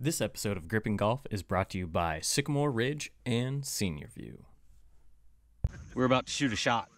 This episode of Gripping Golf is brought to you by Sycamore Ridge and Senior View. We're about to shoot a shot.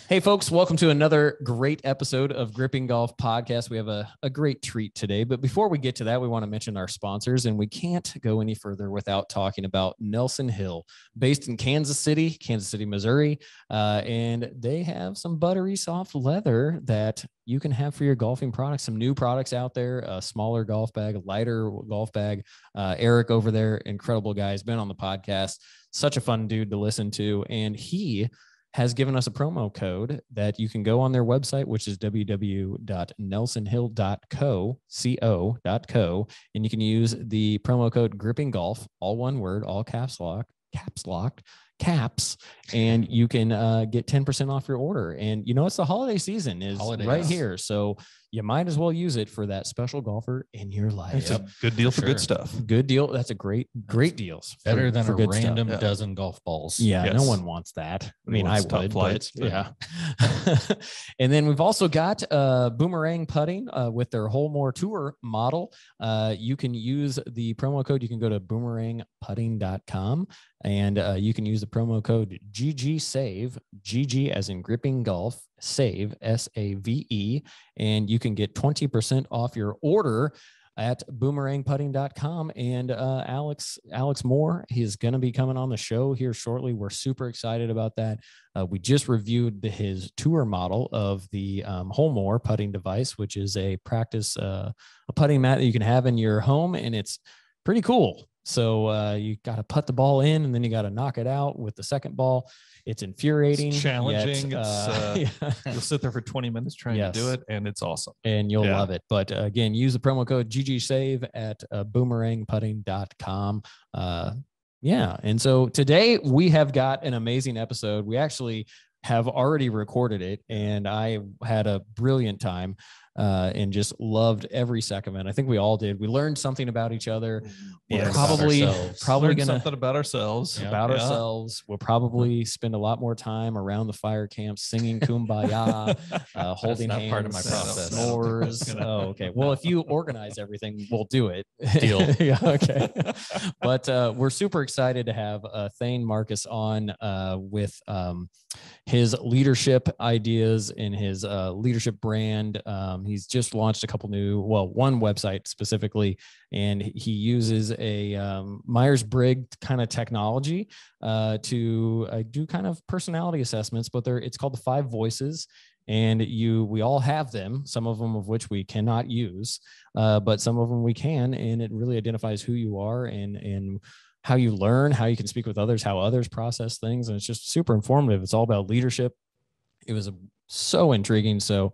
Hey folks, welcome to another great episode of Gripping Golf Podcast. We have a great treat today, but before we get to that, we want to mention our sponsors, and we can't go any further without talking about Nelson Hill, based in Kansas City, Missouri, and they have some buttery soft leather that you can have for your golfing products. Some new products out there, a smaller golf bag, a lighter golf bag. Eric over there, incredible guy, has been on the podcast, such a fun dude to listen to, and he has given us a promo code that you can go on their website, which is www.nelsonhill.co, and you can use the promo code GrippingGolf, all one word, all caps locked, and you can get 10% off your order. And you know, it's the holiday season is right here, so you might as well use it for that special golfer in your life. It's a good deal for good stuff. Good deal. That's a great deals. Better than a random stuff. dozen golf balls. Yeah, Yes. No one wants that. I mean, I would, flights, but yeah. And then we've also got Boomerang Putting with their Holmore Tour model. You can use the promo code. You can go to boomerangputting.com and you can use the promo code GGSAVE, GG as in gripping golf, save, SAVE, and you can get 20% off your order at boomerangputting.com. And Alex Moore, he's going to be coming on the show here shortly. We're super excited about that. We just reviewed his tour model of the Holmore putting device, which is a practice, a putting mat that you can have in your home, and it's pretty cool. So you got to put the ball in, and then you got to knock it out with the second ball. It's infuriating. It's challenging. Yet, You'll sit there for 20 minutes trying to do it, and it's awesome. And you'll love it. But again, use the promo code GGSAVE at boomerangputting.com. And so today we have got an amazing episode. We actually have already recorded it, and I had a brilliant time. And just loved every second of it. I think we all did. We learned something about each other. We're probably gonna something about ourselves. We'll probably spend a lot more time around the fire camp singing Kumbaya, holding hands. Part of my process. S'mores. Oh, okay. Well, if you organize everything, we'll do it. Deal. Yeah. Okay. But we're super excited to have Thane Marcus on with his leadership ideas and his leadership brand. He's just launched one website specifically, and he uses a Myers-Briggs kind of technology to do kind of personality assessments, but it's called the 5 Voices. And we all have them, some of them of which we cannot use, but some of them we can, and it really identifies who you are and how you learn, how you can speak with others, how others process things. And it's just super informative. It's all about leadership. It was so intriguing. So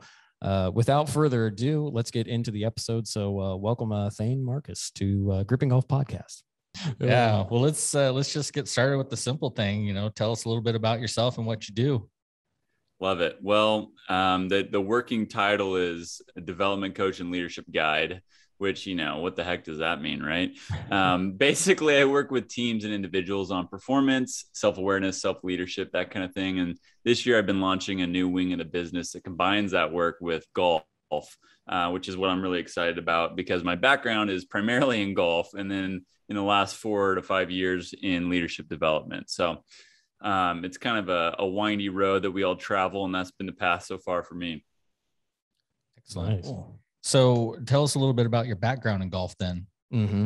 without further ado, let's get into the episode. So welcome Thane Marcus to Gripping Golf Podcast. Yeah. Well, let's just get started with the simple thing. You know, tell us a little bit about yourself and what you do. Love it. Well, the working title is a development coach and leadership guide, which, you know, what the heck does that mean, right? Basically, I work with teams and individuals on performance, self-awareness, self-leadership, that kind of thing. And this year I've been launching a new wing of the business that combines that work with golf, which is what I'm really excited about because my background is primarily in golf and then in the last 4 to 5 years in leadership development. So it's kind of a windy road that we all travel, and that's been the path so far for me. Excellent. Cool. So tell us a little bit about your background in golf then. Mm-hmm.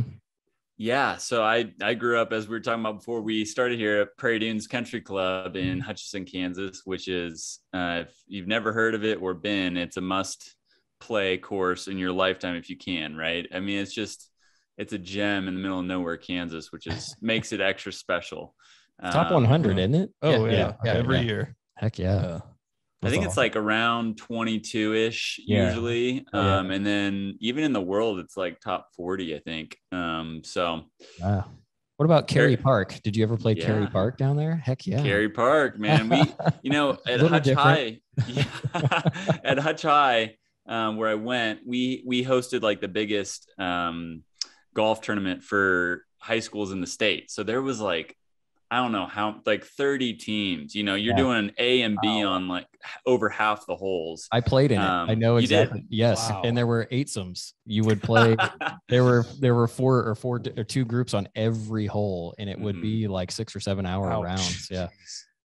Yeah. So I grew up, as we were talking about before, we started here at Prairie Dunes Country Club in Hutchinson, Kansas, which is, if you've never heard of it or been, it's a must play course in your lifetime if you can, right? I mean, it's a gem in the middle of nowhere, Kansas, which makes it extra special. Top 100, isn't it? Oh yeah. Every year. Heck yeah. I think it's like around 22-ish usually. And then even in the world, it's like top 40, I think. So wow. What about Cary Park? Did you ever play Cary Park down there? Heck yeah. Cary Park, man. We, at Hutch High, at Hutch High, where I went, we hosted like the biggest golf tournament for high schools in the state. So there was like, I don't know how, like 30 teams, you're doing an A and B on like over half the holes. I played in it. I know exactly. Yes. Wow. And there were eightsomes. You would play, there were four or two groups on every hole, and it would be like 6 or 7 hour rounds. Yeah.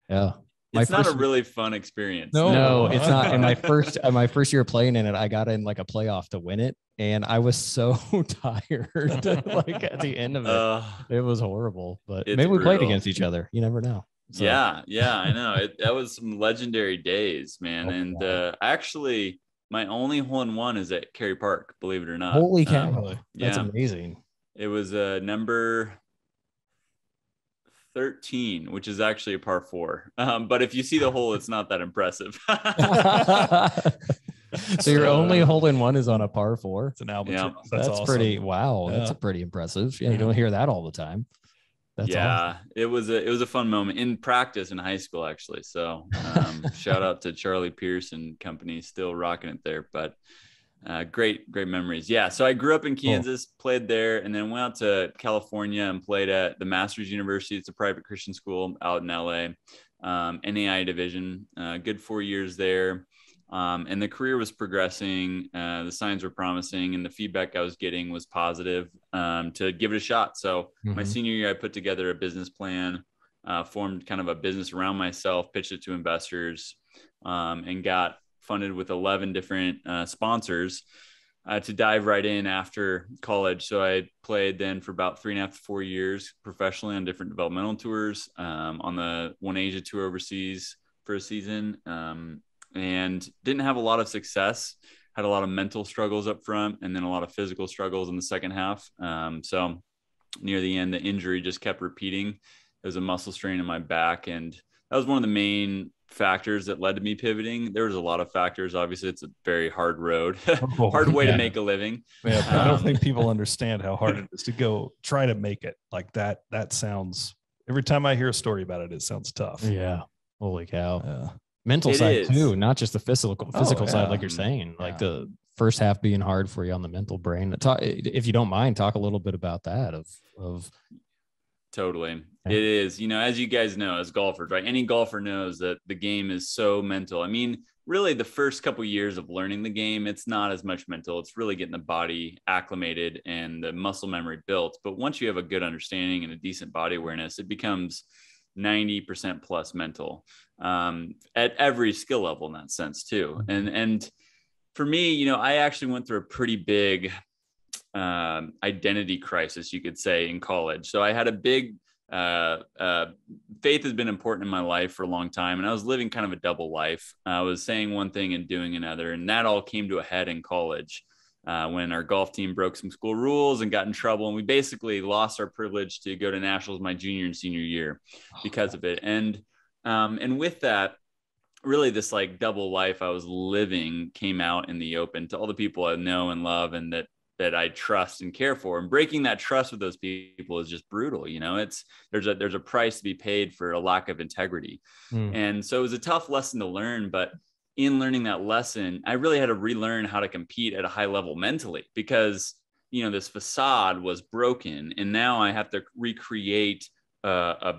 Yeah. It's not a really fun experience. No, it's not. And my first year playing in it, I got in like a playoff to win it. And I was so tired, like at the end of it. It was horrible, but maybe we played against each other. You never know. So. Yeah, I know. That was some legendary days, man. And actually, my only hole-in-one is at Cary Park, believe it or not. Holy cow. That's amazing. It was number 13, which is actually a par 4. But if you see the hole, it's not that impressive. So your only hole-in-one is on a par 4? It's an albatross. Yeah. That's awesome. pretty. Wow. Yeah. That's pretty impressive. Yeah, you don't hear that all the time. That's awesome. It was a fun moment in practice in high school, actually. So shout out to Charlie Pierce and company, still rocking it there. But great memories. Yeah. So I grew up in Kansas, played there, and then went out to California and played at the Masters University. It's a private Christian school out in LA, NAI division. Good 4 years there. And the career was progressing. The signs were promising, and the feedback I was getting was positive to give it a shot. So my senior year, I put together a business plan, formed kind of a business around myself, pitched it to investors, and got funded with 11 different sponsors to dive right in after college. So I played then for about 3.5 to 4 years professionally on different developmental tours, on the One Asia tour overseas for a season. And didn't have a lot of success, had a lot of mental struggles up front, and then a lot of physical struggles in the second half. So near the end, the injury just kept repeating. There was a muscle strain in my back, and that was one of the main factors that led to me pivoting. There was a lot of factors. Obviously, it's a very hard road, hard way to make a living. Yeah, I don't think people understand how hard it is to go try to make it like that. That sounds, every time I hear a story about it, it sounds tough. Yeah. Holy cow. Yeah. Mental side too, not just the physical side, like you're saying, like the first half being hard for you on the mental brain. If you don't mind, talk a little bit about that of Totally. It is, as you guys know, as golfers, right? Any golfer knows that the game is so mental. I mean, really the first couple of years of learning the game, it's not as much mental. It's really getting the body acclimated and the muscle memory built. But once you have a good understanding and a decent body awareness, it becomes 90% plus mental at every skill level in that sense too. And for me, I actually went through a pretty big identity crisis, you could say, in college. So I had a big faith has been important in my life for a long time, and I was living kind of a double life. I was saying one thing and doing another, and that all came to a head in college when our golf team broke some school rules and got in trouble, and we basically lost our privilege to go to nationals my junior and senior year because of it. And with that, really this like double life I was living came out in the open to all the people I know and love and that I trust and care for. And breaking that trust with those people is just brutal. There's a price to be paid for a lack of integrity. And so it was a tough lesson to learn, but in learning that lesson, I really had to relearn how to compete at a high level mentally because, this facade was broken. And now I have to recreate a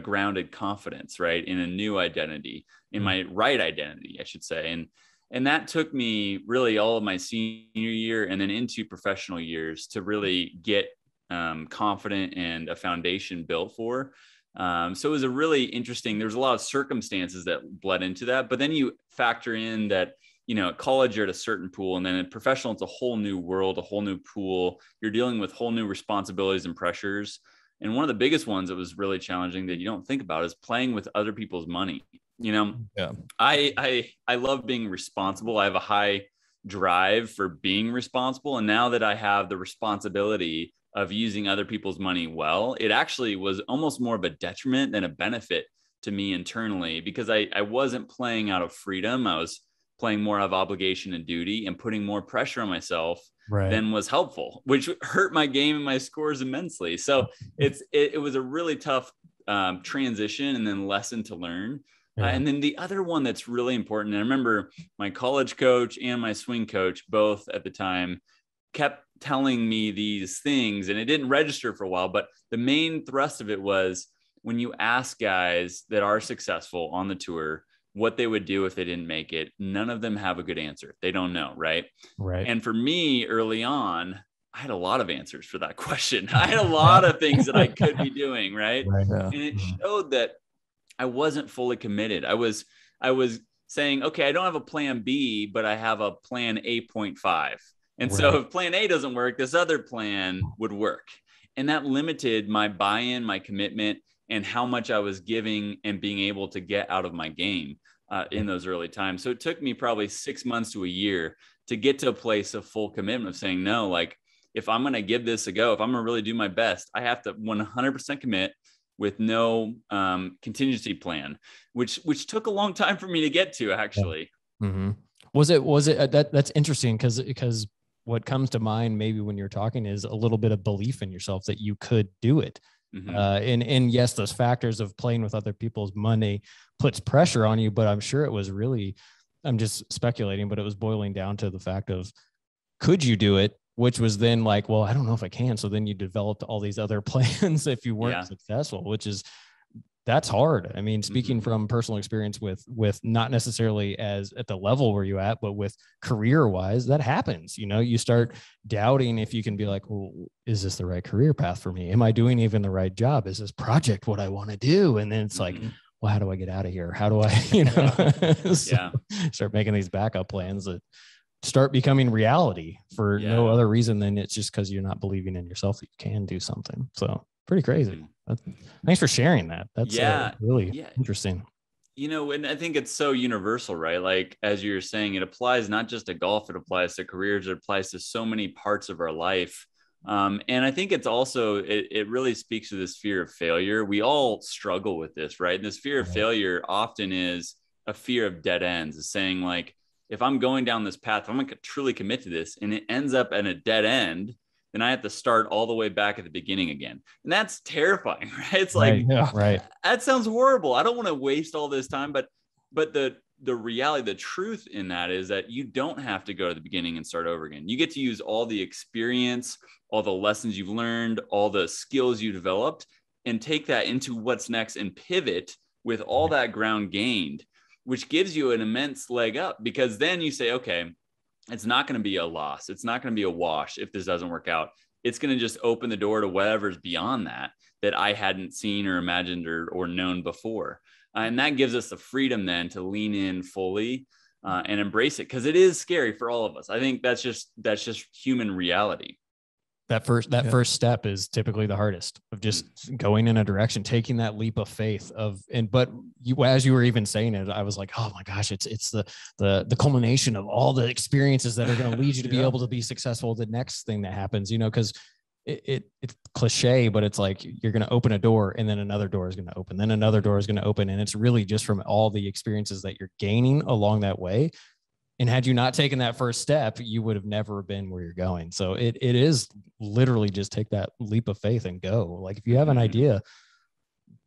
grounded confidence, right? In a new identity, in my right identity, I should say. And that took me really all of my senior year and then into professional years to really get confident and a foundation built for. So it was a really interesting, there's a lot of circumstances that bled into that, but then you factor in that, at college you're at a certain pool, and then in professional, it's a whole new world, a whole new pool. You're dealing with whole new responsibilities and pressures. And one of the biggest ones that was really challenging that you don't think about is playing with other people's money. I love being responsible. I have a high drive for being responsible. And now that I have the responsibility of using other people's money well, it actually was almost more of a detriment than a benefit to me internally, because I wasn't playing out of freedom. I was playing more out of obligation and duty and putting more pressure on myself than was helpful, which hurt my game and my scores immensely. So it was a really tough transition and then lesson to learn. And then the other one that's really important, and I remember my college coach and my swing coach, both at the time, kept telling me these things, and it didn't register for a while, but the main thrust of it was, when you ask guys that are successful on the tour what they would do if they didn't make it, none of them have a good answer. They don't know. Right. And for me early on, I had a lot of answers for that question. I had a lot of things that I could be doing. Right. And it showed that I wasn't fully committed. I was saying, okay, I don't have a plan B, but I have a plan 8.5. And so if plan A doesn't work, this other plan would work. And that limited my buy-in, my commitment, and how much I was giving and being able to get out of my game in those early times. So it took me probably 6 months to a year to get to a place of full commitment of saying, no, like if I'm going to give this a go, if I'm going to really do my best, I have to 100% commit with no contingency plan, which took a long time for me to get to actually. Was it that's interesting because what comes to mind maybe when you're talking is a little bit of belief in yourself that you could do it. And yes, those factors of playing with other people's money puts pressure on you, but I'm sure it was really, I'm just speculating, but it was boiling down to the fact of, could you do it? Which was then like, well, I don't know if I can. So then you developed all these other plans if you weren't successful, that's hard. I mean, speaking from personal experience with not necessarily as at the level where you're at, but with career wise, that happens. You start doubting if you can be like, well, is this the right career path for me? Am I doing even the right job? Is this project what I want to do? And then it's like, well, how do I get out of here? How do I, start making these backup plans that start becoming reality for no other reason than it's just because you're not believing in yourself that you can do something. So pretty crazy. Thanks for sharing that. That's really interesting. And I think it's so universal, right? Like, as you're saying, it applies not just to golf, it applies to careers, it applies to so many parts of our life. And I think it's also, it really speaks to this fear of failure. We all struggle with this, right? And this fear of failure often is a fear of dead ends, is saying like, if I'm going down this path, if I'm going to truly commit to this and it ends up at a dead end, then I have to start all the way back at the beginning again. And that's terrifying, right? It's like, that sounds horrible. I don't want to waste all this time, but the reality, the truth in that is that you don't have to go to the beginning and start over again. You get to use all the experience, all the lessons you've learned, all the skills you developed, and take that into what's next and pivot with all that ground gained, which gives you an immense leg up, because then you say, okay, it's not going to be a loss. It's not going to be a wash if this doesn't work out. It's going to just open the door to whatever's beyond that I hadn't seen or imagined or known before. And that gives us the freedom then to lean in fully and embrace it, because it is scary for all of us. I think that's just human reality. That first step is typically the hardest, of just going in a direction, taking that leap of faith but you, as you were even saying it, I was like, oh my gosh, it's the culmination of all the experiences that are going to lead you to be able to be successful. The next thing that happens, cause it's cliche, but it's like, you're going to open a door and then another door is going to open, then another door is going to open. And it's really just from all the experiences that you're gaining along that way. And had you not taken that first step, you would have never been where you're going. So it is literally just take that leap of faith and go. Like, if you have an idea,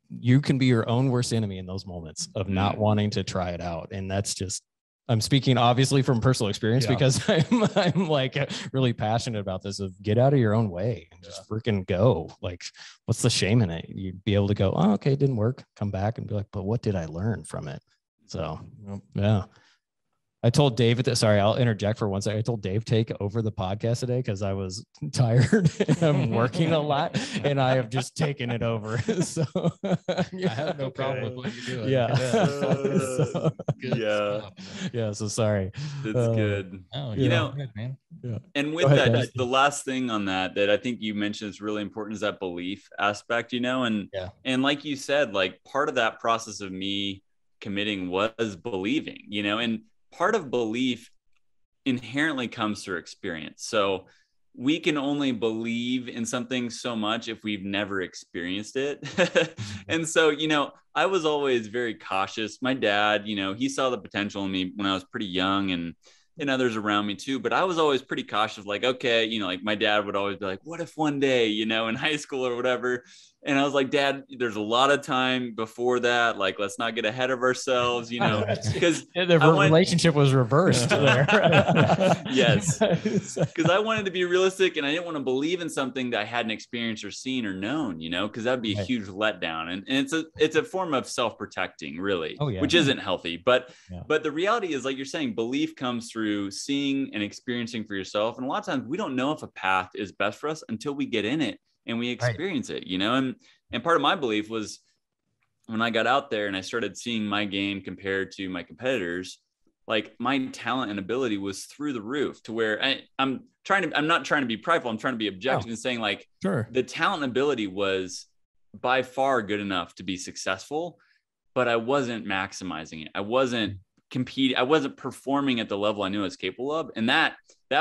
you can be your own worst enemy in those moments of not wanting to try it out. And that's just, I'm speaking obviously from personal experience because I'm like really passionate about this, of get out of your own way and just freaking go. Like, what's the shame in it? You'd be able to go, oh, okay, it didn't work. Come back and be like, but what did I learn from it? So yeah. I told Dave I'll interject for one second. I told Dave take over the podcast today because I was tired and I'm working a lot, and I have just taken it over. So I have no problem with what you're doing. Yeah. So sorry. It's good. Oh, good, man. Yeah. And with that, just the last thing on that I think you mentioned is really important is that belief aspect, and like you said, like, part of that process of me committing was believing, and part of belief inherently comes through experience. So we can only believe in something so much if we've never experienced it. And so, I was always very cautious. My dad, he saw the potential in me when I was pretty young, and others around me too. But I was always pretty cautious, like, okay, like my dad would always be like, what if one day, in high school or whatever. And I was like, Dad, there's a lot of time before that. Like, let's not get ahead of ourselves, because the relationship was reversed there. Yes. Because I wanted to be realistic, and I didn't want to believe in something that I hadn't experienced or seen or known, because that'd be a huge letdown. And it's a form of self-protecting, really, which isn't healthy. But the reality is, like you're saying, belief comes through seeing and experiencing for yourself. And a lot of times we don't know if a path is best for us until we get in it and we experience it, and part of my belief was when I got out there and I started seeing my game compared to my competitors, like my talent and ability was through the roof, to where I'm not trying to be prideful. I'm trying to be objective and saying, like, the talent and ability was by far good enough to be successful, but I wasn't maximizing it. I wasn't competing. I wasn't performing at the level I knew I was capable of. And that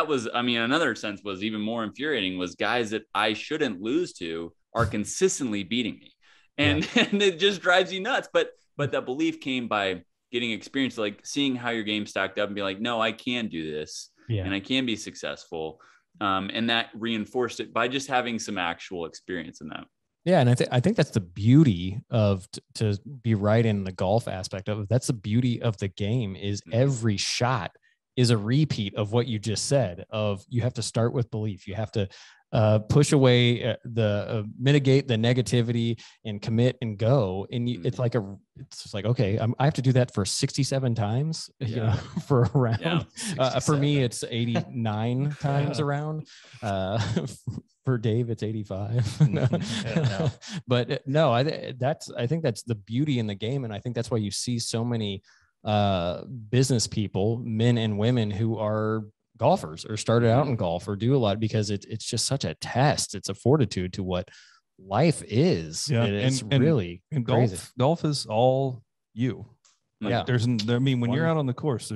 was, another sense was even more infuriating, was guys that I shouldn't lose to are consistently beating me. And it just drives you nuts. But that belief came by getting experience, like seeing how your game stacked up and be like, no, I can do this and I can be successful. And that reinforced it by just having some actual experience in that. Yeah. And I think that's the beauty of, to be right in the golf aspect of it. That's the beauty of the game, is every shot is a repeat of what you just said, of you have to start with belief. You have to push away mitigate the negativity and commit and go. And it's just like, okay, I have to do that for 67 times, for a round. For me, it's 89 times a round. For Dave, it's 85. But no, I think that's the beauty in the game. And I think that's why you see so many business people, men and women, who are golfers or started out in golf or do a lot, because it's just such a test. It's a fortitude to what life is. Yeah. It's really crazy. Golf is all you. Like, when you're out on the course,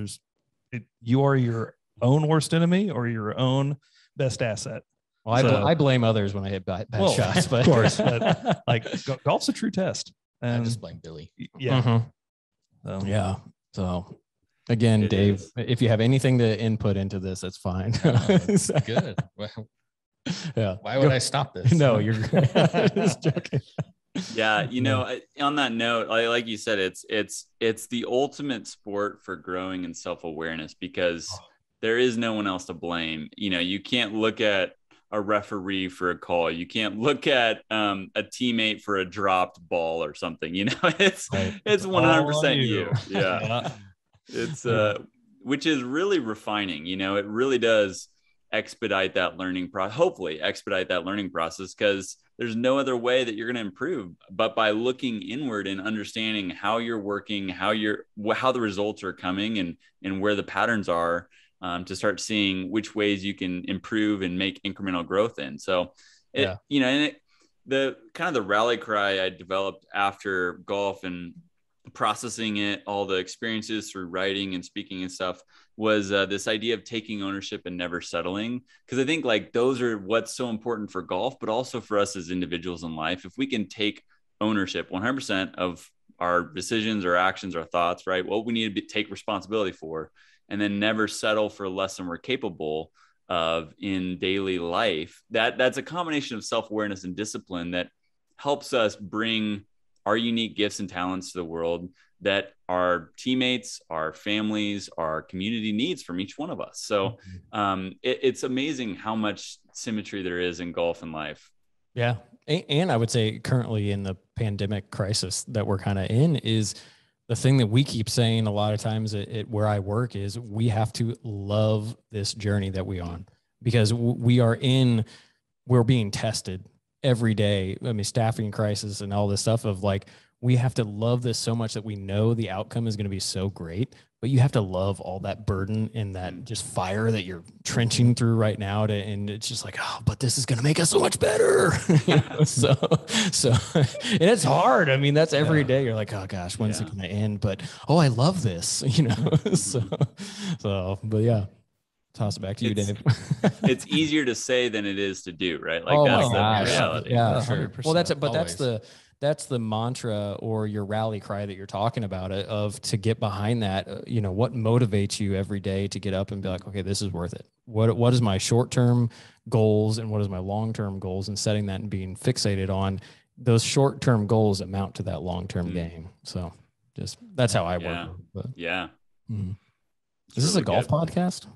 you are your own worst enemy or your own best asset. Well, I blame others when I hit bad shots, but of course, but like golf's a true test. And I just blame Billy. Yeah. So again, Dave, if you have anything to input into this, that's fine. Good. Well, why would I stop this? No, you're just joking. Yeah. On that note, like you said, it's the ultimate sport for growing in self-awareness, because there is no one else to blame. You can't look at a referee for a call. You can't look at a teammate for a dropped ball or something. It's 100% you. Yeah. It's which is really refining. It really does expedite that learning process. Hopefully expedite that learning process, because there's no other way that you're going to improve but by looking inward and understanding how you're working, how the results are coming, and where the patterns are. To start seeing which ways you can improve and make incremental growth in. So, the kind of the rally cry I developed after golf and processing it, all the experiences through writing and speaking and stuff, was this idea of taking ownership and never settling. Because I think like those are what's so important for golf, but also for us as individuals in life. If we can take ownership 100% of our decisions, our actions, our thoughts, right? What we need to take responsibility for, and then never settle for less than we're capable of in daily life. That's a combination of self-awareness and discipline that helps us bring our unique gifts and talents to the world that our teammates, our families, our community needs from each one of us. So it's amazing how much symmetry there is in golf and life. Yeah. And I would say currently in the pandemic crisis that we're kind of in, is the thing that we keep saying a lot of times at where I work, is we have to love this journey that we're on, because we're being tested every day. I mean, staffing crisis and all this stuff of like, we have to love this so much that we know the outcome is going to be so great, but you have to love all that burden and that just fire that you're trenching through right now and it's just like, oh, but this is going to make us so much better. So, and it's hard. I mean, that's every day. You're like, oh gosh, when's it going to end? But, oh, I love this, but yeah. Toss it back to you, Dave. It's easier to say than it is to do, right? Like that's the reality. Yeah, sure. Well, that's the mantra or your rally cry that you're talking about, of to get behind that. What motivates you every day to get up and be like, okay, this is worth it. What is my short-term goals and what is my long-term goals, and setting that and being fixated on those short-term goals amount to that long-term gain. So just, that's how I work. But, Is this a golf podcast?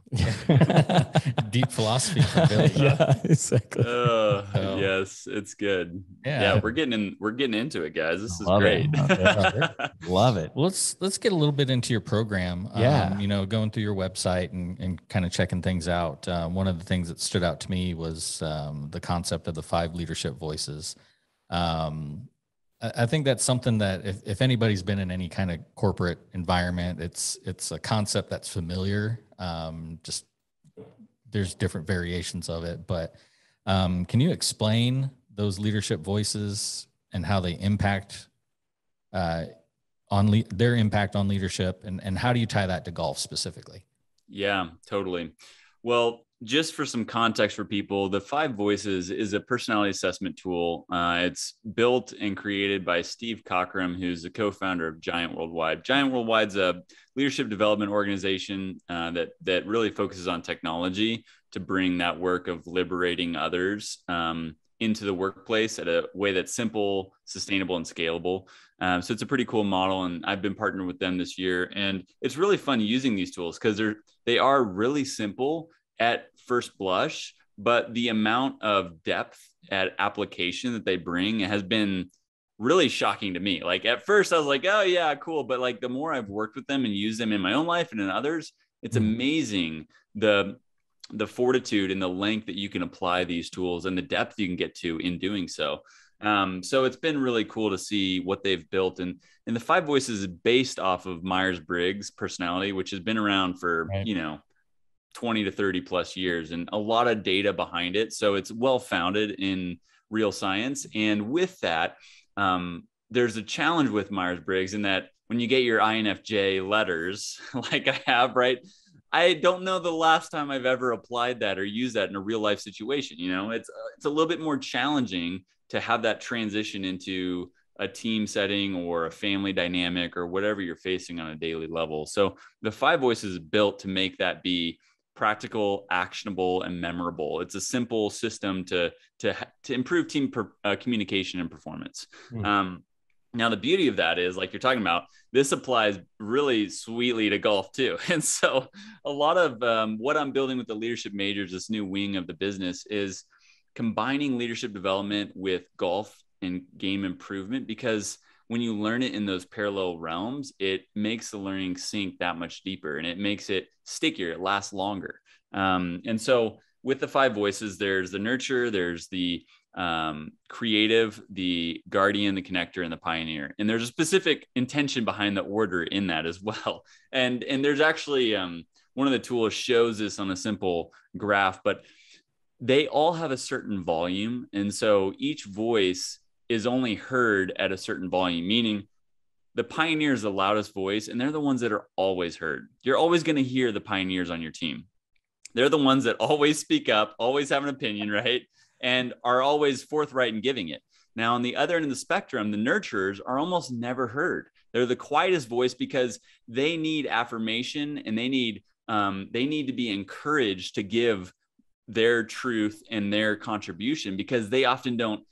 Deep philosophy from Billy. Yeah, exactly. Yes, it's good. Yeah, we're getting into it, guys. This is great. Love it. Well, let's get a little bit into your program. Yeah. You know, going through your website and kind of checking things out. One of the things that stood out to me was the concept of the 5 leadership voices. I think that's something that if anybody's been in any kind of corporate environment, it's a concept that's familiar. Just there's different variations of it, but can you explain those leadership voices and how they impact their impact on leadership, and how do you tie that to golf specifically? Yeah, totally. Well, just for some context for people, the 5 Voices is a personality assessment tool. It's built and created by Steve Cockram, who's the co-founder of Giant Worldwide. Giant Worldwide's a leadership development organization that really focuses on technology to bring that work of liberating others into the workplace at a way that's simple, sustainable, and scalable. So it's a pretty cool model, and I've been partnered with them this year. And it's really fun using these tools because they are really simple at first blush, but the amount of depth at application that they bring has been really shocking to me. Like at first I was like, oh yeah, cool. But like the more I've worked with them and used them in my own life and in others, it's amazing the fortitude and the length that you can apply these tools and the depth you can get to in doing so. So it's been really cool to see what they've built. And the 5 Voices is based off of Myers-Briggs personality, which has been around for, 20 to 30 plus years, and a lot of data behind it. So it's well-founded in real science. And with that, there's a challenge with Myers-Briggs in that when you get your INFJ letters, like I have, right? I don't know the last time I've ever applied that or used that in a real life situation. It's a little bit more challenging to have that transition into a team setting or a family dynamic or whatever you're facing on a daily level. So the 5 Voices is built to make that be practical, actionable, and memorable. It's a simple system to improve team communication and performance. Now, the beauty of that is, like you're talking about, this applies really sweetly to golf too. And so a lot of what I'm building with the leadership majors, this new wing of the business, is combining leadership development with golf and game improvement, because when you learn it in those parallel realms, it makes the learning sink that much deeper and it makes it stickier. It lasts longer. And so with the 5 Voices, there's the nurture, there's the creative, the guardian, the connector, and the pioneer. And there's a specific intention behind the order in that as well. And there's actually one of the tools shows this on a simple graph, but they all have a certain volume. And so each voice is only heard at a certain volume, meaning the pioneer is the loudest voice, and they're the ones that are always heard. You're always going to hear the pioneers on your team. They're the ones that always speak up, always have an opinion, right? And are always forthright in giving it. Now, on the other end of the spectrum, the nurturers are almost never heard. They're the quietest voice because they need affirmation and they need to be encouraged to give their truth and their contribution, because they often don't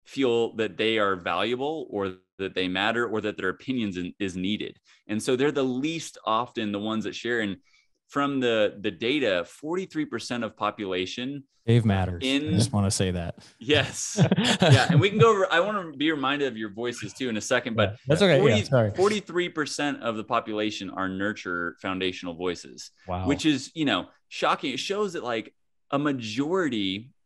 feel that they are valuable or that they matter or that their opinions is needed. And so they're the least often the ones that share. And from the data, 43% of population. Dave matters. I just want to say that. Yes. Yeah. And we can go over, I want to be reminded of your voices too in a second, but that's okay. 43% of the population are nurture foundational voices. Wow. Which is, shocking. It shows that like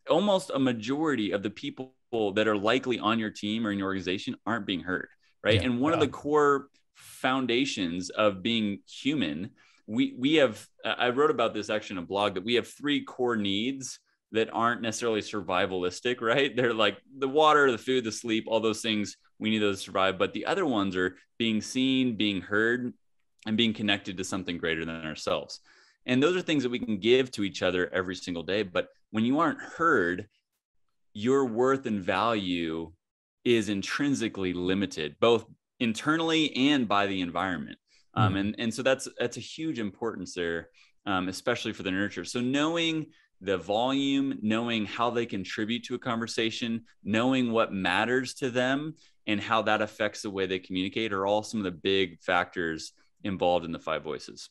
almost a majority of the people that are likely on your team or in your organization aren't being heard. Right. Yeah. And one of the core foundations of being human, we have, I wrote about this actually in a blog, that we have 3 core needs that aren't necessarily survivalistic, right? They're like the water, the food, the sleep, all those things, we need those to survive. But the other ones are being seen, being heard, and being connected to something greater than ourselves. And those are things that we can give to each other every single day. But when you aren't heard, your worth and value is intrinsically limited, both internally and by the environment. And so that's a huge importance there, especially for the nurture. So knowing the volume, knowing how they contribute to a conversation, knowing what matters to them and how that affects the way they communicate are all some of the big factors involved in the 5 voices.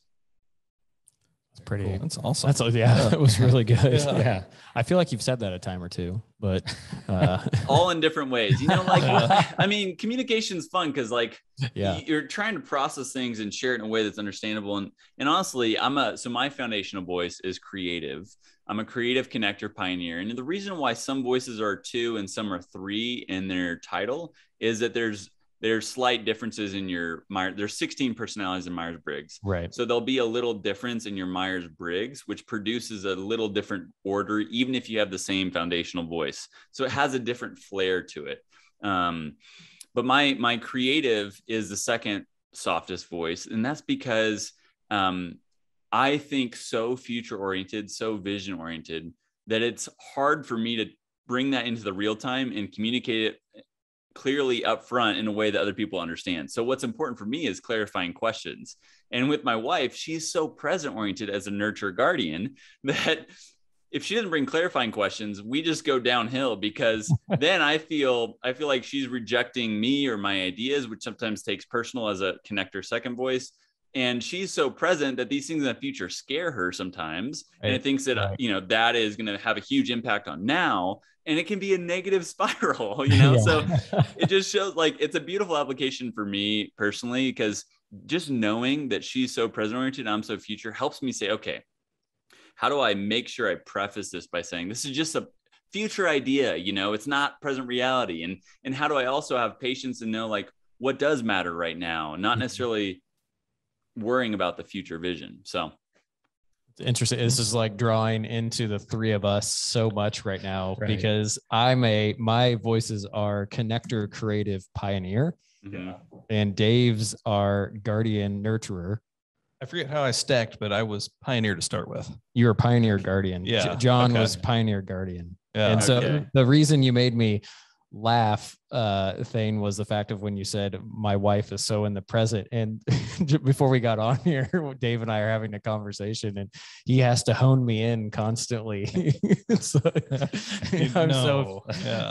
It's pretty. Cool. That's awesome. That was really good. Yeah. I feel like you've said that a time or two, but all in different ways. I mean, communication's fun because you're trying to process things and share it in a way that's understandable. And honestly, so my foundational voice is creative. I'm a creative connector pioneer. And the reason why some voices are 2 and some are 3 in their title is that there's slight differences in your Myers. There's 16 personalities in Myers-Briggs. Right. So there'll be a little difference in your Myers-Briggs, which produces a little different order, even if you have the same foundational voice. So it has a different flair to it. But my creative is the second softest voice. And that's because I think so future-oriented, so vision-oriented that it's hard for me to bring that into the real time and communicate it clearly up front in a way that other people understand. So what's important for me is clarifying questions. And with my wife, she's so present oriented as a nurture guardian that if she doesn't bring clarifying questions, we just go downhill because then I feel like she's rejecting me or my ideas, which sometimes takes personal as a connector second voice. And she's so present that these things in the future scare her sometimes. Right. And it thinks that, that is going to have a huge impact on now. And it can be a negative spiral, So it just shows it's a beautiful application for me personally, because just knowing that she's so present oriented, I'm so future helps me say, okay, how do I make sure I preface this by saying this is just a future idea, it's not present reality. And how do I also have patience and know what does matter right now, not necessarily worrying about the future vision. So it's interesting. This is drawing into the 3 of us so much right now, because my voices are connector, creative, pioneer, and Dave's are guardian, nurturer. I forget how I stacked, but I was pioneer to start with. You were pioneer, guardian. Yeah. John was pioneer, guardian. Yeah. And so the reason you made me laugh, Thane, was the fact of when you said my wife is so in the present. And before we got on here, Dave and I are having a conversation and he has to hone me in constantly.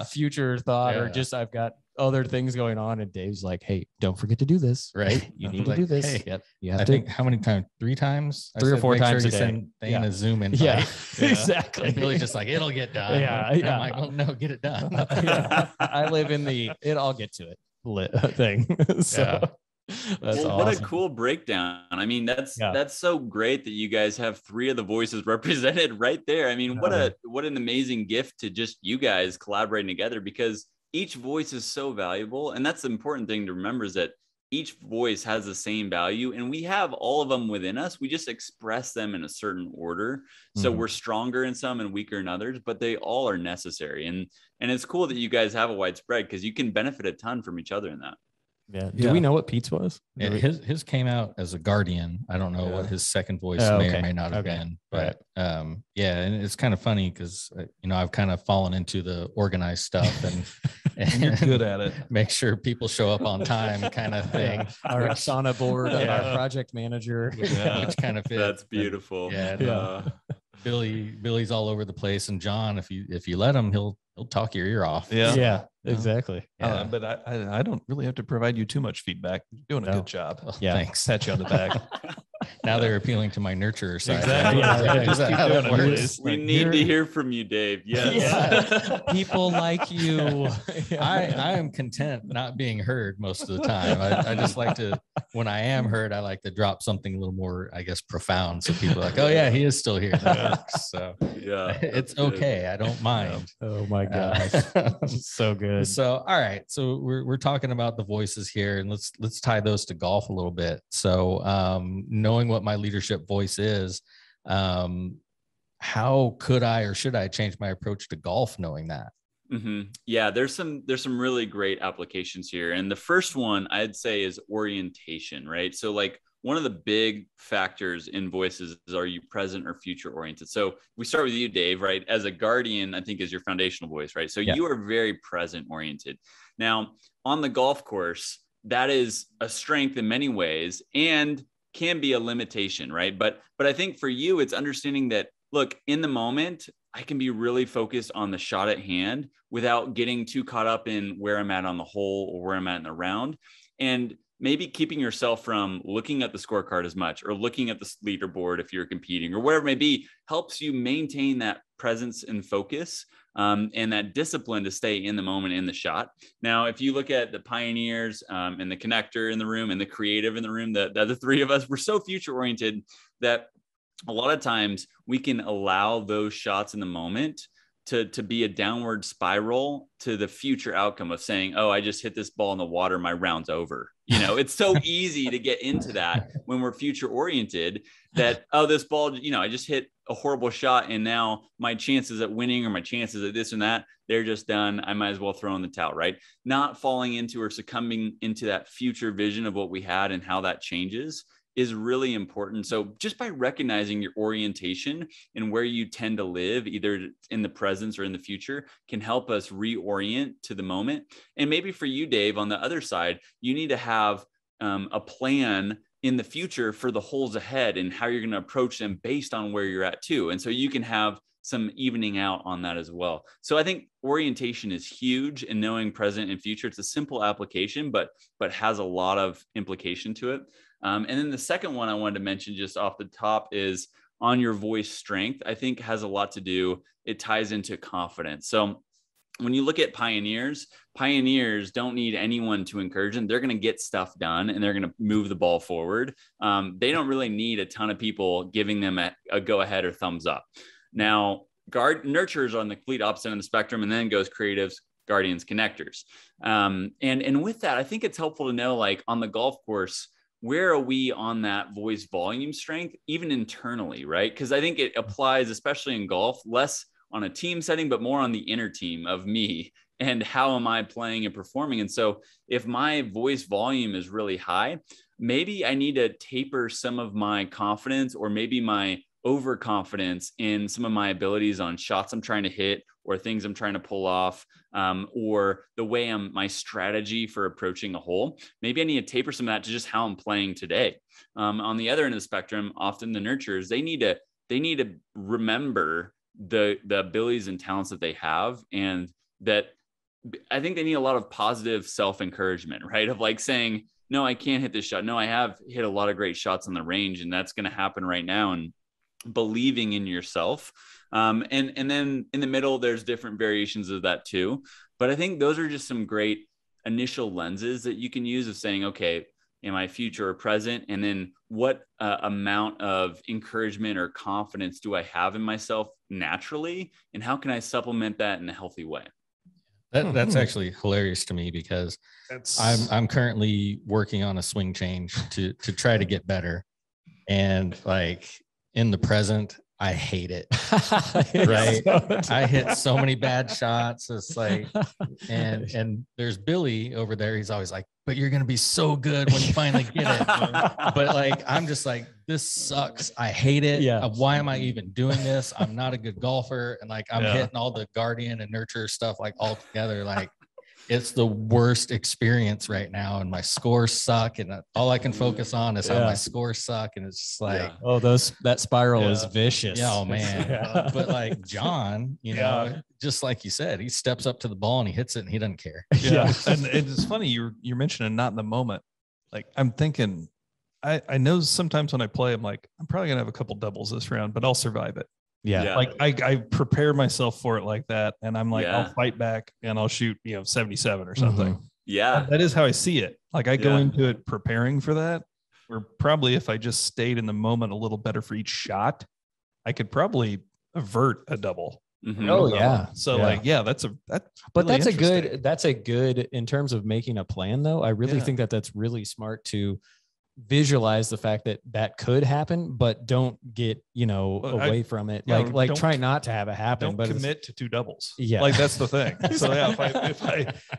Future thought, or just I've got other things going on, and Dave's like, hey, don't forget to do this. Right. You need to do this. Hey, yep. You have I to. think how many times? 3 times? 3 or 4 times a day. Send Thane a Zoom invite. Yeah, exactly. And Billy's just it'll get done. Yeah. I'm like, well, no, get it done. I live in the I'll get to it thing. So that's awesome. What a cool breakdown. I mean, that's so great that you guys have 3 of the voices represented right there. I mean, what an amazing gift to just you guys collaborating together, because each voice is so valuable. And that's the important thing to remember, is that each voice has the same value, and we have all of them within us. We just express them in a certain order. So we're stronger in some and weaker in others, but they all are necessary. And it's cool that you guys have a widespread, because you can benefit a ton from each other in that. Yeah. Do we know what Pete's was? Yeah, his came out as a guardian. I don't know what his second voice may or may not have been, but and it's kind of funny because I've kind of fallen into the organized stuff and you're good at it. Make sure people show up on time, kind of thing. Our Asana board, our project manager, which kind of fits. That's beautiful. Billy's all over the place, and John, if you let him, he'll talk your ear off. Yeah, exactly. But I don't really have to provide you too much feedback. You're doing a good job. Well, thanks. Pat you on the back. Now they're appealing to my nurturer side. Exactly. Is that how that works? We need to hear from you, Dave. Yes. People like you. I am content not being heard most of the time. I just like to, when I am heard, I like to drop something a little more, I guess, profound. So people are like, oh yeah, he is still here. So it's okay. I don't mind. Oh my gosh. So good. So, all right. So we're talking about the voices here, and let's tie those to golf a little bit. So, knowing what my leadership voice is, how could I or should I change my approach to golf knowing that? Yeah, there's some really great applications here. And the first one I'd say is orientation, right? So one of the big factors in voices is, are you present or future oriented? So we start with you, Dave, right? As a guardian, I think is your foundational voice, right? So you are very present oriented. Now on the golf course, that is a strength in many ways and can be a limitation, right? But I think for you, it's understanding that look, in the moment, I can be really focused on the shot at hand without getting too caught up in where I'm at on the hole or where I'm at in the round. And maybe keeping yourself from looking at the scorecard as much or looking at the leaderboard if you're competing or whatever it may be, helps you maintain that presence and focus and that discipline to stay in the moment in the shot. Now, if you look at the pioneers and the connector in the room and the creative in the room, the three of us, we're so future oriented that a lot of times we can allow those shots in the moment to be a downward spiral to the future outcome of saying, oh, I just hit this ball in the water, my round's over. You know, it's so easy to get into that when we're future oriented that, oh, this ball, you know, I just hit a horrible shot and now my chances at winning or my chances at this and that, they're just done. I might as well throw in the towel, right? Not falling into or succumbing into that future vision of what we had and how that changes is really important. So just by recognizing your orientation and where you tend to live, either in the present or in the future, can help us reorient to the moment. And maybe for you, Dave, on the other side, you need to have a plan in the future for the holes ahead and how you're going to approach them based on where you're at too. And so you can have some evening out on that as well. So I think orientation is huge, and knowing present and future. It's a simple application, but has a lot of implication to it. And then the second one I wanted to mention just off the top is on your voice strength. I think has a lot to do. It ties into confidence. So when you look at pioneers don't need anyone to encourage them. They're going to get stuff done and they're going to move the ball forward. They don't really need a ton of people giving them a go ahead or thumbs up. Now, nurturers are on the complete opposite end of the spectrum, and then goes creatives, guardians, connectors. And with that, I think it's helpful to know, like on the golf course, where are we on that voice volume strength, even internally, right? Because I think it applies, especially in golf, less on a team setting, but more on the inner team of me and how am I playing and performing. And so if my voice volume is really high, maybe I need to taper some of my confidence or maybe my overconfidence in some of my abilities on shots I'm trying to hit or things I'm trying to pull off, or the way my strategy for approaching a hole. Maybe I need to taper some of that to just how I'm playing today. On the other end of the spectrum, often the nurturers, they need to remember the abilities and talents that they have, and that I think they need a lot of positive self-encouragement, right? Of like saying, no, I can't hit this shot. No, I have hit a lot of great shots on the range, and that's going to happen right now. And believing in yourself. And then in the middle, there's different variations of that too. But I think those are just some great initial lenses that you can use of saying, okay, am I future or present? And then what amount of encouragement or confidence do I have in myself naturally? And how can I supplement that in a healthy way? That's actually hilarious to me, because I'm currently working on a swing change to try to get better. And like in the present, I hate it. Right. I hit so many bad shots. It's like, and there's Billy over there. He's always like, but you're going to be so good when you finally get it. But like, I'm just like, this sucks. I hate it. Yeah. Why am I even doing this? I'm not a good golfer. And like, I'm hitting all the guardian and nurture stuff like all together. Like, it's the worst experience right now, and my scores suck, and all I can focus on is how my scores suck, and it's just like, oh, that spiral is vicious. Yeah, oh man. But like John, you know, just like you said, he steps up to the ball and he hits it and he doesn't care. And it's funny you're mentioning not in the moment. Like I'm thinking, I know sometimes when I play, I'm like, I'm probably gonna have a couple doubles this round, but I'll survive it. Yeah. Like I prepare myself for it like that. And I'm like, I'll fight back and I'll shoot, 77 or something. Mm-hmm. Yeah. That is how I see it. Like I go into it preparing for that, where probably if I just stayed in the moment a little better for each shot, I could probably avert a double. Mm-hmm. Oh yeah. So but that's a good in terms of making a plan though. I really think that's really smart to visualize the fact that could happen, but don't get away from it. Like try not to have it happen. Don't commit to two doubles. Yeah, like that's the thing. So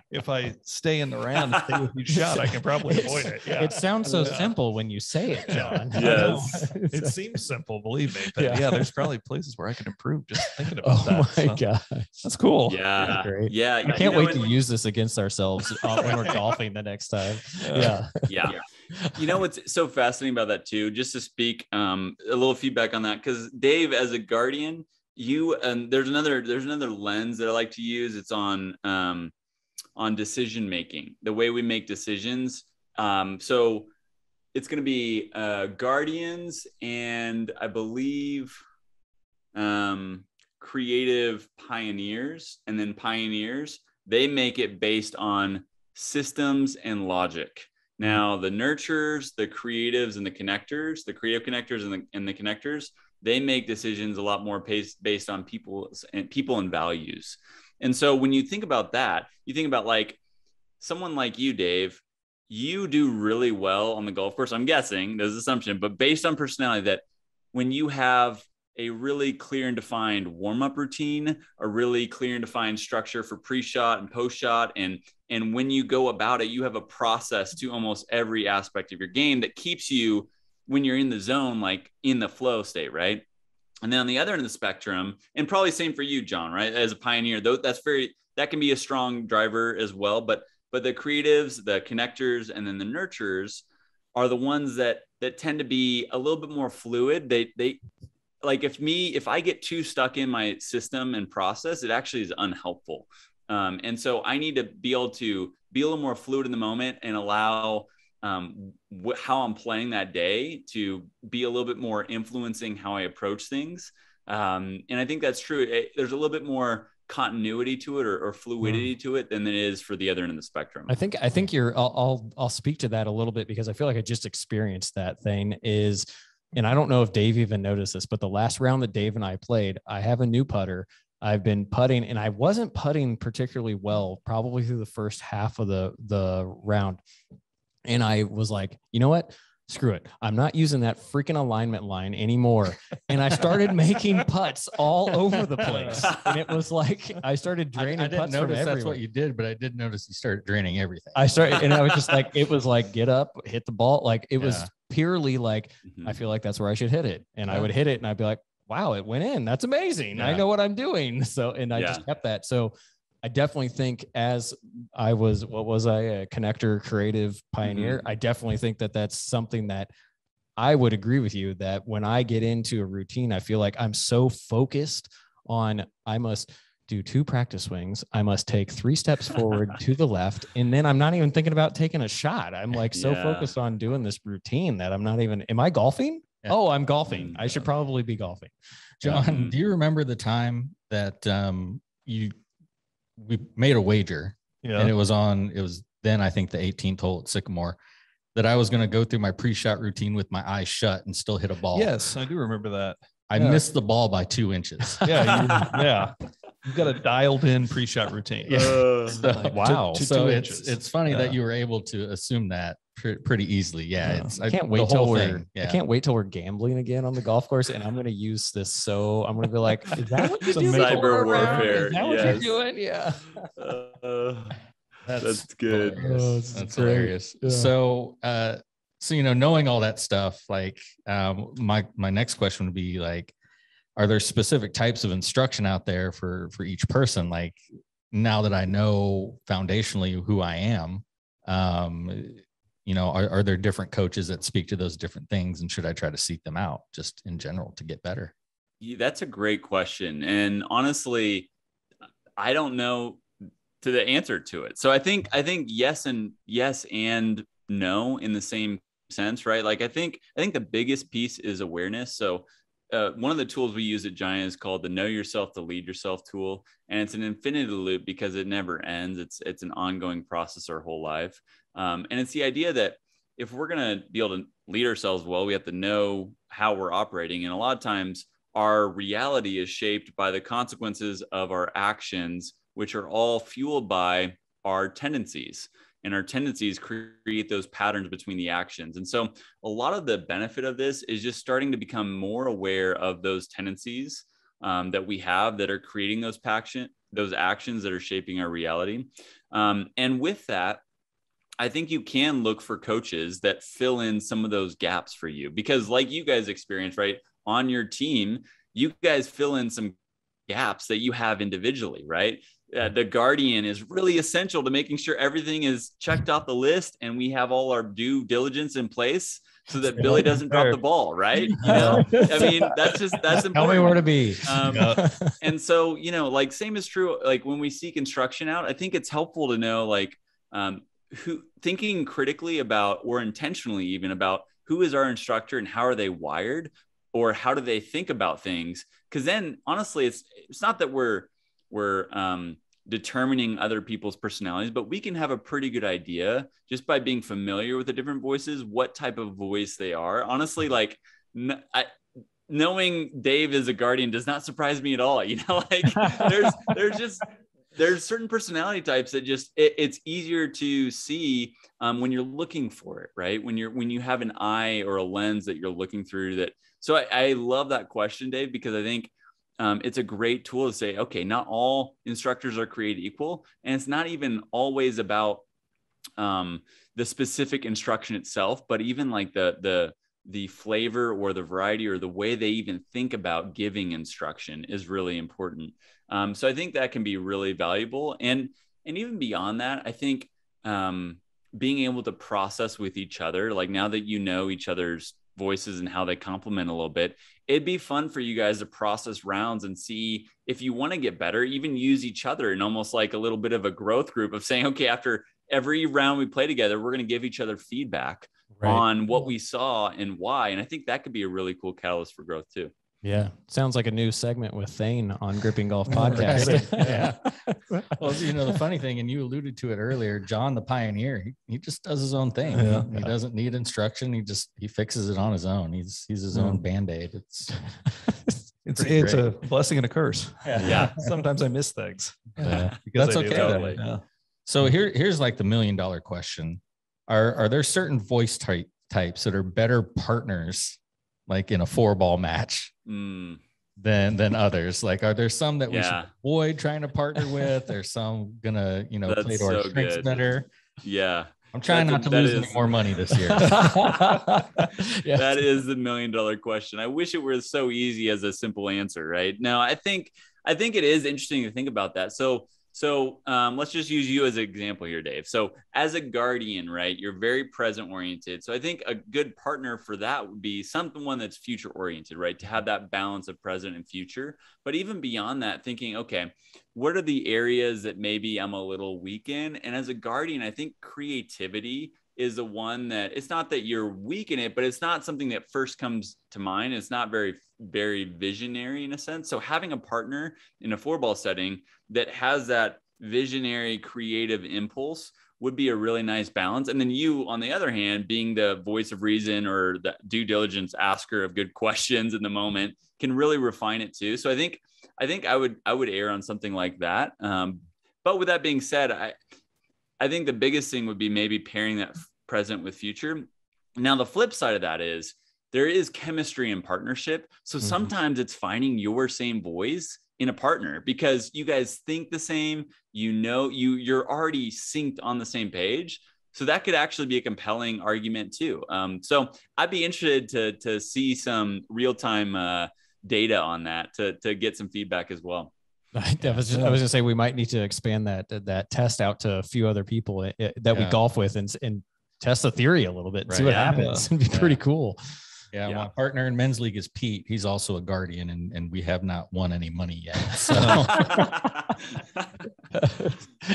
if I stay in the round and stay with each shot, I can probably avoid it. Yeah. It sounds so simple when you say it, John. Yes, it seems simple. Believe me. But there's probably places where I could improve just thinking about that. Oh my gosh, that's cool. Yeah, great. Yeah, I can't wait to use this against ourselves when we're golfing the next time. You know what's so fascinating about that too, just to speak a little feedback on that, because Dave, as a guardian, you and there's another lens that I like to use. It's on decision making, the way we make decisions. So it's going to be guardians and I believe creative pioneers, and then pioneers, they make it based on systems and logic. Now, the nurturers, the creatives, and the connectors, the creative connectors and the connectors, they make decisions a lot more based on people and values. And so when you think about that, you think about like someone like you, Dave, you do really well on the golf course. I'm guessing, there's an assumption, but based on personality, that when you have a really clear and defined warm-up routine, a really clear and defined structure for pre-shot and post-shot, and when you go about it, you have a process to almost every aspect of your game that keeps you, when you're in the zone, like in the flow state, right? And then on the other end of the spectrum, and probably same for you, John, right? As a pioneer, though, that can be a strong driver as well. But the creatives, the connectors, and then the nurturers are the ones that tend to be a little bit more fluid. They like if I get too stuck in my system and process, it actually is unhelpful. And so I need to be able to be a little more fluid in the moment and allow how I'm playing that day to be a little bit more influencing how I approach things. And I think that's true. There's a little bit more continuity to it or fluidity to it than it is for the other end of the spectrum. I think I'll speak to that a little bit, because I feel like I just experienced that thing is, and I don't know if Dave even noticed this, but the last round that Dave and I played, I have a new putter. I've been putting, and I wasn't putting particularly well, probably through the first half of the round. And I was like, you know what? Screw it. I'm not using that freaking alignment line anymore. And I started making putts all over the place. And it was like, I started draining I didn't putts notice from that's everywhere. what you did, but I did notice you started draining everything. I started, and I was just like, it was like, get up, hit the ball. Like it was purely like, I feel like that's where I should hit it. And I would hit it and I'd be like, wow, it went in. That's amazing. I know what I'm doing. So, and I just kept that. So I definitely think as I was, a connector, creative pioneer, I definitely think that that's something that I would agree with you, that when I get into a routine, I feel like I'm so focused on, I must do 2 practice swings. I must take 3 steps forward to the left. And then I'm not even thinking about taking a shot. I'm like so focused on doing this routine that I'm not even, am I golfing? Yeah. Oh, I'm golfing. I should probably be golfing. John, do you remember the time that we made a wager, and it was then I think the 18th hole at Sycamore, that I was going to go through my pre-shot routine with my eyes shut and still hit a ball? Yes, I do remember that. I missed the ball by 2 inches. You've got a dialed in pre-shot routine. Wow. So it's funny that you were able to assume that pretty easily. I can't wait till we're gambling again on the golf course, and I'm going to use this. So I'm going to be like, is that what you do? Cyber warfare. Is that what you're doing? Yeah. That's good. That's hilarious. Yeah. So, knowing all that stuff, like, my next question would be like, are there specific types of instruction out there for each person? Like, now that I know foundationally who I am, are there different coaches that speak to those different things, and should I try to seek them out just in general to get better? Yeah, that's a great question. And honestly, I don't know to the answer to it. So I think yes and no in the same sense, right? Like I think the biggest piece is awareness. So one of the tools we use at Giant is called the Know Yourself to Lead Yourself tool. And it's an infinity loop because it never ends. It's an ongoing process our whole life. And it's the idea that if we're going to be able to lead ourselves well, we have to know how we're operating. And a lot of times our reality is shaped by the consequences of our actions, which are all fueled by our tendencies. And our tendencies create those patterns between the actions. And so a lot of the benefit of this is just starting to become more aware of those tendencies that we have that are creating those actions that are shaping our reality. And with that, I think you can look for coaches that fill in some of those gaps for you, because like you guys experience, right, on your team, you guys fill in some gaps that you have individually, right? the guardian is really essential to making sure everything is checked off the list and we have all our due diligence in place so that Billy doesn't drop the ball, right? You know, I mean, that's important. Tell me where to be. And so, you know, like same is true. Like when we seek instruction out, I think it's helpful to know, like, who thinking critically about, or intentionally even about, who is our instructor and how are they wired, or how do they think about things? Because then honestly, it's not that we're determining other people's personalities, but we can have a pretty good idea just by being familiar with the different voices, what type of voice they are. Honestly, like knowing Dave is a guardian does not surprise me at all. You know, like there's certain personality types that just, it's easier to see when you're looking for it, right? When you have an eye or a lens that you're looking through that. So I love that question, Dave, because I think it's a great tool to say, okay, not all instructors are created equal. And it's not even always about the specific instruction itself, but even like the flavor or the variety or the way they even think about giving instruction is really important. So I think that can be really valuable. And even beyond that, I think being able to process with each other, like now that you know each other's voices and how they complement a little bit, it'd be fun for you guys to process rounds and see if you want to get better, even use each other in almost like a little bit of a growth group of saying, okay, after every round we play together, we're going to give each other feedback on what we saw and why. And I think that could be a really cool catalyst for growth too. Yeah. Sounds like a new segment with Thane on Gripping Golf Podcast. Yeah. Well, you know, the funny thing, and you alluded to it earlier, John, the pioneer, he just does his own thing. Yeah. He doesn't need instruction. He fixes it on his own. He's his own Band-Aid. It's a blessing and a curse. Yeah. Sometimes I miss things. Yeah. That's okay. Totally. Yeah. So here's like the $1 million question. Are there certain voice types that are better partners, like in a 4-ball match, than others? Like, are there some that we should avoid trying to partner with? Or some gonna, play to our strengths better? Yeah. I'm trying not to lose any more money this year. That is the $1 million question. I wish it were so easy as a simple answer, right? No, I think it is interesting to think about that. So let's just use you as an example here, Dave. So as a guardian, right, you're very present oriented. So I think a good partner for that would be someone that's future oriented, right? To have that balance of present and future. But even beyond that, thinking, okay, what are the areas that maybe I'm a little weak in? And as a guardian, I think creativity is the one that, it's not that you're weak in it, but it's not something that first comes to mind. It's not very, very visionary in a sense. So having a partner in a 4-ball setting that has that visionary creative impulse would be a really nice balance. And then you, on the other hand, being the voice of reason or the due diligence asker of good questions in the moment, can really refine it too. So I think I would err on something like that. But with that being said, I think the biggest thing would be maybe pairing that present with future. Now, the flip side of that is there is chemistry and partnership. So sometimes it's finding your same voice in a partner because you guys think the same, you're already synced on the same page. So that could actually be a compelling argument too. So I'd be interested to see some real-time data on that to get some feedback as well. I was gonna say we might need to expand that test out to a few other people that we golf with and test the theory a little bit and see what happens. It'd be pretty cool. Yeah, my partner in men's league is Pete. He's also a guardian, and we have not won any money yet. So.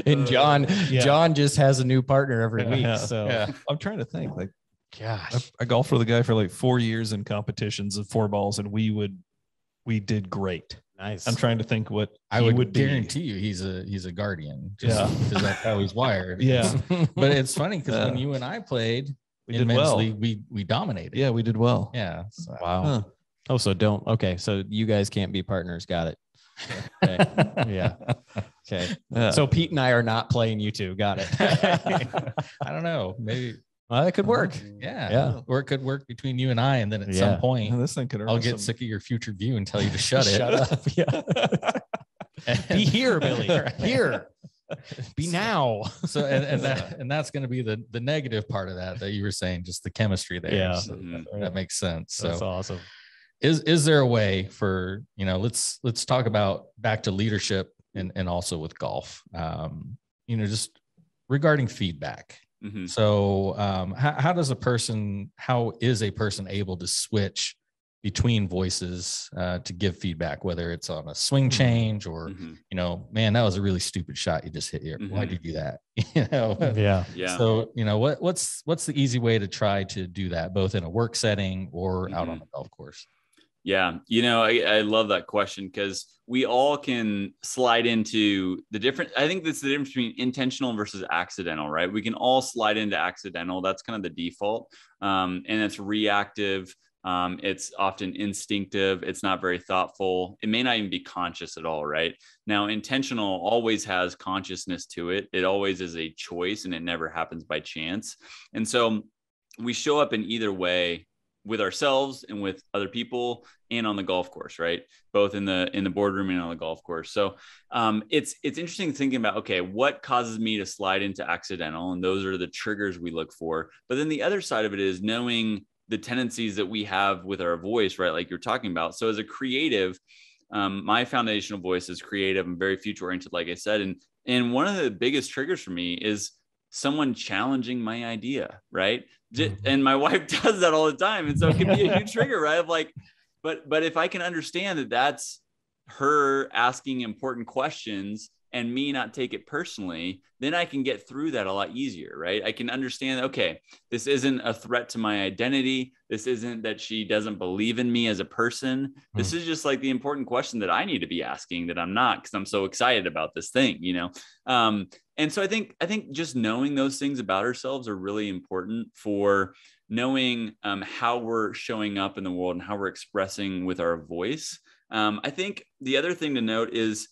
And John just has a new partner every week. So I'm trying to think. Like, gosh, I golfed with a guy for like 4 years in competitions of 4 balls, and we did great. Nice. I'm trying to think what I would guarantee you he's a guardian. Because that's how he's wired. Yeah. But it's funny because when you and I played in men's league, we dominated. Yeah, we did well. Yeah. So. Wow. Huh. Oh, so so you guys can't be partners. Got it. Okay. Yeah. Okay. Yeah. So Pete and I are not playing you two. Got it. I don't know. Maybe. Well, that could work. Yeah. Or it could work between you and I. And then at some point, this thing could I'll get sick of your future view and tell you to shut it. Shut up. Yeah. Be here, Billy. Here. Be now. So and that's going to be the negative part of that you were saying, just the chemistry there. Yeah. So that makes sense. So that's awesome. Is there a way for, let's talk about back to leadership and also with golf, just regarding feedback. Mm-hmm. So how is a person able to switch between voices to give feedback, whether it's on a swing change or, man, that was a really stupid shot you just hit here. Why'd you do that? Yeah. So, what's the easy way to try to do that, both in a work setting or out on the golf course? Yeah. I love that question, because we all can slide into I think that's the difference between intentional versus accidental, right? We can all slide into accidental. That's kind of the default. And it's reactive. It's often instinctive. It's not very thoughtful. It may not even be conscious at all, right? Now, intentional always has consciousness to it. It always is a choice, and it never happens by chance. And so we show up in either way, with ourselves and with other people and on the golf course, right? Both in the boardroom and on the golf course. So it's interesting thinking about, okay, what causes me to slide into accidental? And those are the triggers we look for. But then the other side of it is knowing the tendencies that we have with our voice, right? Like you're talking about. So as a creative, my foundational voice is creative and very future oriented, like I said. And one of the biggest triggers for me is someone challenging my idea, right? And my wife does that all the time. And so it can be a huge trigger, right? Of like, but if I can understand that that's her asking important questions and me not take it personally, then I can get through that a lot easier, right? I can understand, okay, this isn't a threat to my identity. This isn't that she doesn't believe in me as a person. This is just like the important question that I need to be asking that I'm not, because I'm so excited about this thing, And so I think just knowing those things about ourselves are really important for knowing how we're showing up in the world and how we're expressing with our voice. I think the other thing to note is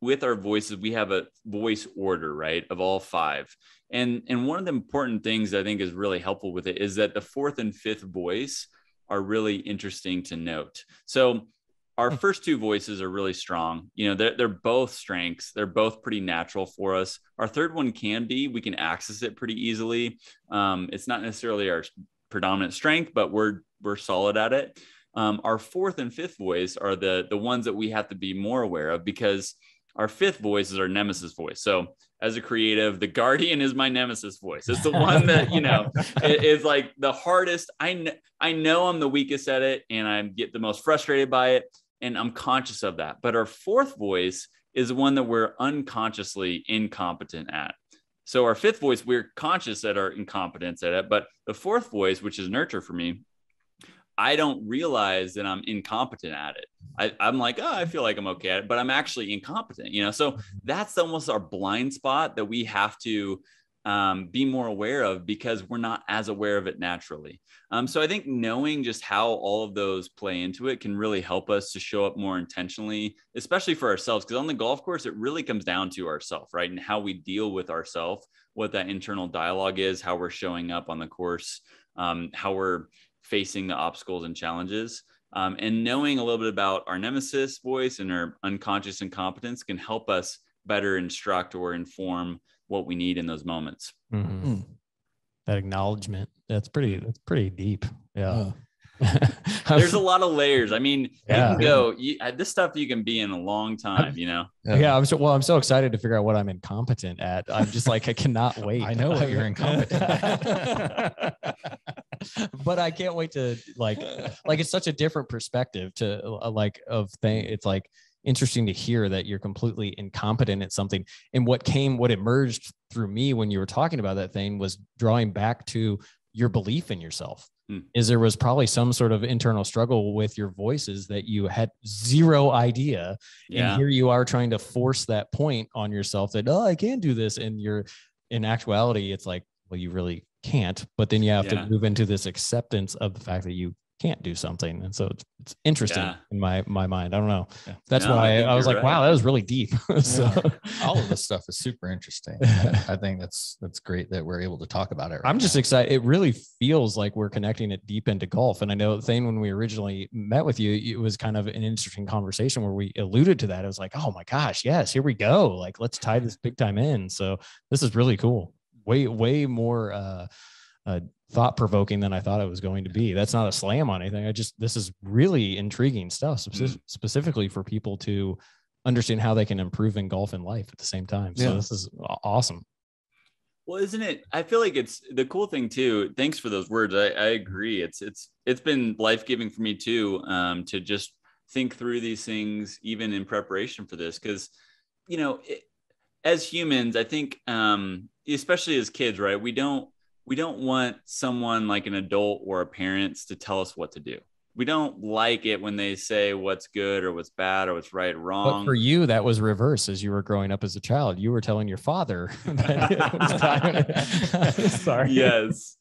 with our voices, we have a voice order, right, of all 5. And one of the important things I think is really helpful with it is that the 4th and 5th voice are really interesting to note. So our first 2 voices are really strong. They're both strengths. They're both pretty natural for us. Our 3rd one we can access it pretty easily. It's not necessarily our predominant strength, but we're solid at it. Our 4th and 5th voice are the ones that we have to be more aware of, because our 5th voice is our nemesis voice. So as a creative, the guardian is my nemesis voice. It's the one that, is like the hardest. I know I'm the weakest at it, and I get the most frustrated by it, and I'm conscious of that. But our 4th voice is the one that we're unconsciously incompetent at. So our 5th voice, we're conscious at our incompetence at it. But the 4th voice, which is nurture for me, I don't realize that I'm incompetent at it. I'm like, oh, I feel like I'm okay at it, but I'm actually incompetent, So that's almost our blind spot that we have to be more aware of, because we're not as aware of it naturally. So I think knowing just how all of those play into it can really help us to show up more intentionally, especially for ourselves. Because on the golf course, it really comes down to ourselves, right? And how we deal with ourselves, what that internal dialogue is, how we're showing up on the course, how we're facing the obstacles and challenges. And knowing a little bit about our nemesis voice and our unconscious incompetence can help us better instruct or inform what we need in those moments. Mm-hmm. That acknowledgement, that's pretty deep. Yeah. There's a lot of layers. I mean, this stuff you can be in a long time, Yeah. I'm so excited to figure out what I'm incompetent at. I'm just like, I cannot wait. I know what you're incompetent at. But I can't wait to like it's such a different perspective to it's like interesting to hear that you're completely incompetent at something. And what emerged through me when you were talking about that thing was drawing back to your belief in yourself. Is there was probably some sort of internal struggle with your voices that you had zero idea. Yeah. And here you are trying to force that point on yourself that, oh, I can do this. And in actuality, it's like, well, you really can't, but then you have to move into this acceptance of the fact that you can't do something. And so it's interesting in my mind. I don't know. Yeah. That's why I was like, right. Wow, that was really deep. So all of this stuff is super interesting. I think that's great that we're able to talk about it. I'm just excited. It really feels like we're connecting it deep into golf. And I know, Thane, when we originally met with you, it was kind of an interesting conversation where we alluded to that. It was like, oh my gosh, yes, here we go. Like, let's tie this big time in. So this is really cool. Way more thought provoking than I thought it was going to be. That's not a slam on anything. This is really intriguing stuff, specifically for people to understand how they can improve in golf and life at the same time. So this is awesome. Well, isn't it? I feel like it's the cool thing too. Thanks for those words. I agree. It's been life-giving for me too, to just think through these things, even in preparation for this. Cause as humans, I think, especially as kids, right. We don't want someone like an adult or a parents to tell us what to do. We don't like it when they say what's good or what's bad or what's right or wrong. But for you, that was reverse. As you were growing up as a child, you were telling your father that it was time. Sorry. Yes.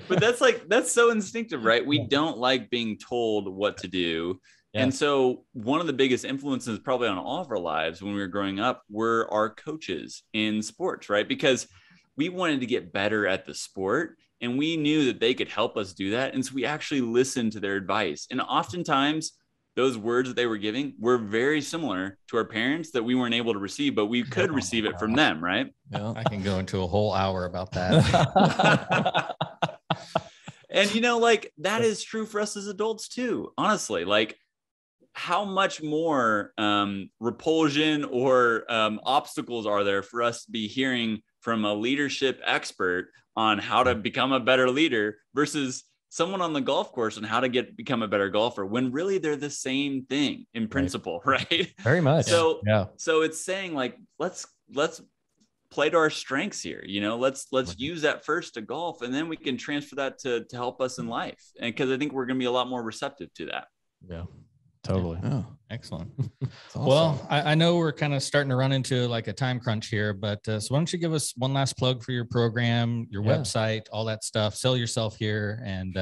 But that's so instinctive, right? We don't like being told what to do. Yeah. And so one of the biggest influences probably on all of our lives when we were growing up were our coaches in sports, right? Because we wanted to get better at the sport. And we knew that they could help us do that. And so we actually listened to their advice. And oftentimes those words that they were giving were very similar to our parents that we weren't able to receive, but we could receive it from them, right? Yeah, I can go into a whole hour about that. And, that is true for us as adults too, honestly. Like, how much more repulsion or obstacles are there for us to be hearing from a leadership expert on how to become a better leader versus someone on the golf course on how to become a better golfer, when really they're the same thing in principle, right? Very much. So it's saying like, let's play to our strengths here. Let's use that first to golf, and then we can transfer that to help us in life. And because I think we're going to be a lot more receptive to that. Yeah. Totally. Oh, excellent. Awesome. Well, I know we're kind of starting to run into like a time crunch here, but so why don't you give us one last plug for your program, your website, all that stuff, sell yourself here, and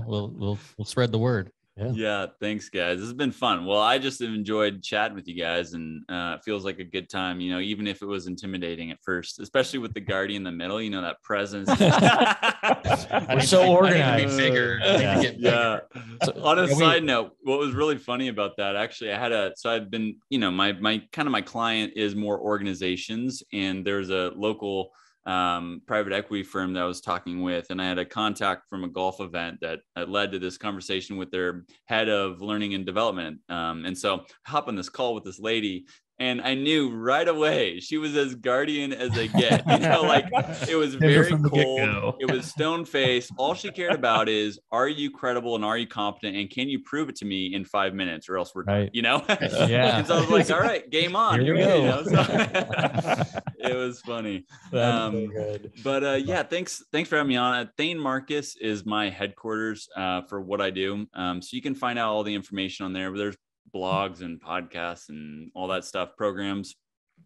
we'll spread the word. Yeah. Thanks, guys. This has been fun. Well, I just have enjoyed chatting with you guys, and it feels like a good time, even if it was intimidating at first, especially with the Guardian in the middle, that presence. We're so organized. So, on a side note, what was really funny about that, actually, I've been, my client is more organizations, and there's a local private equity firm that I was talking with, and I had a contact from a golf event that led to this conversation with their head of learning and development. And so I hop on this call with this lady, and I knew right away she was as Guardian as they get. It was very cold. It was stone faced. All she cared about is, are you credible and are you competent, and can you prove it to me in 5 minutes, or else we're done, Yeah. And so I was like, all right, game on. Here we go. It was funny. Thanks for having me on. Thane Marcus is my headquarters for what I do. So you can find out all the information on there. But there's blogs and podcasts and all that stuff, programs.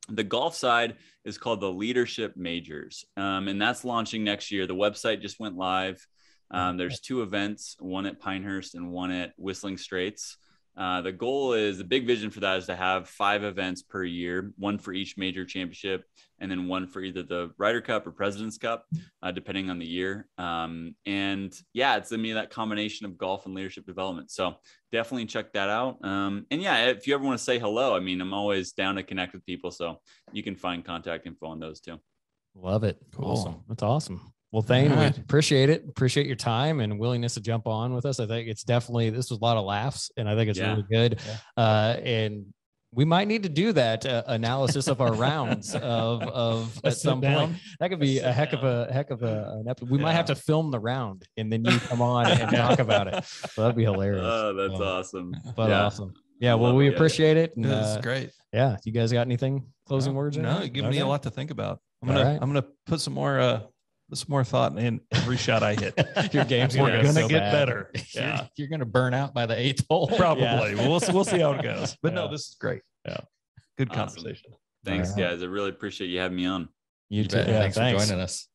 The golf side is called the Leadership Majors, and that's launching next year. The website just went live. There's 2 events, one at Pinehurst and one at Whistling Straits. The big vision for that is to have 5 events per year, one for each major championship, and then one for either the Ryder Cup or President's Cup, depending on the year. It's that combination of golf and leadership development. So definitely check that out. If you ever want to say hello, I'm always down to connect with people. So you can find contact info on those too. Love it. Cool. Awesome. That's awesome. Well, Thane, we appreciate it. Appreciate your time and willingness to jump on with us. I think this was a lot of laughs, and I think it's really good. Yeah. And we might need to do that analysis of our rounds of at some point. That could be a heck of an episode. We might have to film the round, and then you come on and talk about it. So that'd be hilarious. Oh, that's awesome. But awesome. Yeah. Well, we appreciate it. And, this is great. Yeah. You guys got anything closing words? No, give me a lot to think about. I'm gonna put some more thought in every shot I hit. Your game's gonna get better. Yeah. You're gonna burn out by the 8th hole. Probably. Yeah. We'll see how it goes. But no, this is great. Yeah. Good conversation. Thanks, guys. I really appreciate you having me on. You too. Thanks for joining us.